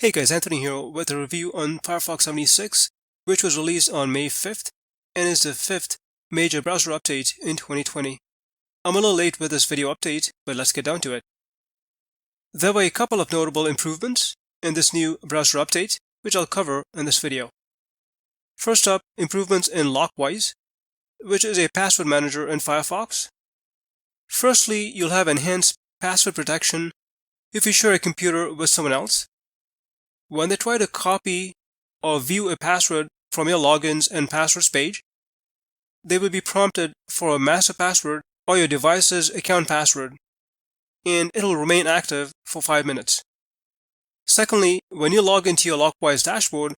Hey guys, Anthony here with a review on Firefox 76, which was released on May 5th and is the fifth major browser update in 2020. I'm a little late with this video update, but let's get down to it. There were a couple of notable improvements in this new browser update, which I'll cover in this video. First up, improvements in Lockwise, which is a password manager in Firefox. Firstly, you'll have enhanced password protection if you share a computer with someone else. When they try to copy or view a password from your logins and passwords page, they will be prompted for a master password or your device's account password, and it'll remain active for 5 minutes. Secondly, when you log into your Lockwise dashboard,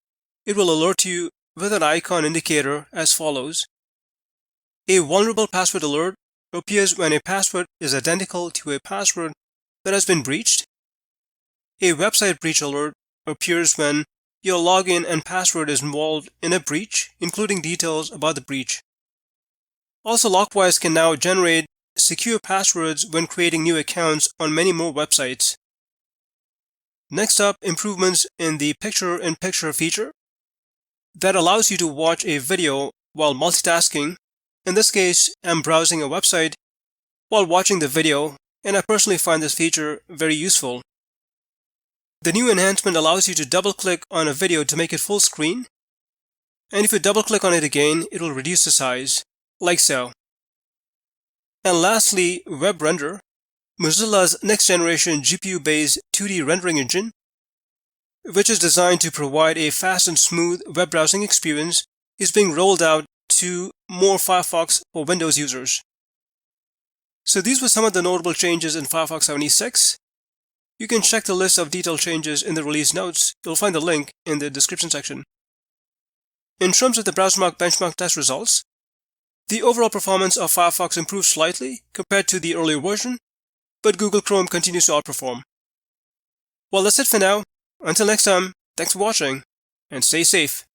it will alert you with an icon indicator as follows. A vulnerable password alert appears when a password is identical to a password that has been breached. A website breach alert appears when your login and password is involved in a breach, including details about the breach. Also, Lockwise can now generate secure passwords when creating new accounts on many more websites. Next up, improvements in the picture-in-picture feature that allows you to watch a video while multitasking. In this case, I'm browsing a website while watching the video, and I personally find this feature very useful. The new enhancement allows you to double-click on a video to make it full screen, and if you double-click on it again, it will reduce the size, like so. And lastly, Web Render, Mozilla's next-generation GPU-based 2D rendering engine, which is designed to provide a fast and smooth web browsing experience, is being rolled out to more Firefox for Windows users. So these were some of the notable changes in Firefox 76. You can check the list of detailed changes in the release notes. You'll find the link in the description section. In terms of the BrowserMark benchmark test results, the overall performance of Firefox improved slightly compared to the earlier version, but Google Chrome continues to outperform. Well, that's it for now. Until next time, thanks for watching, and stay safe.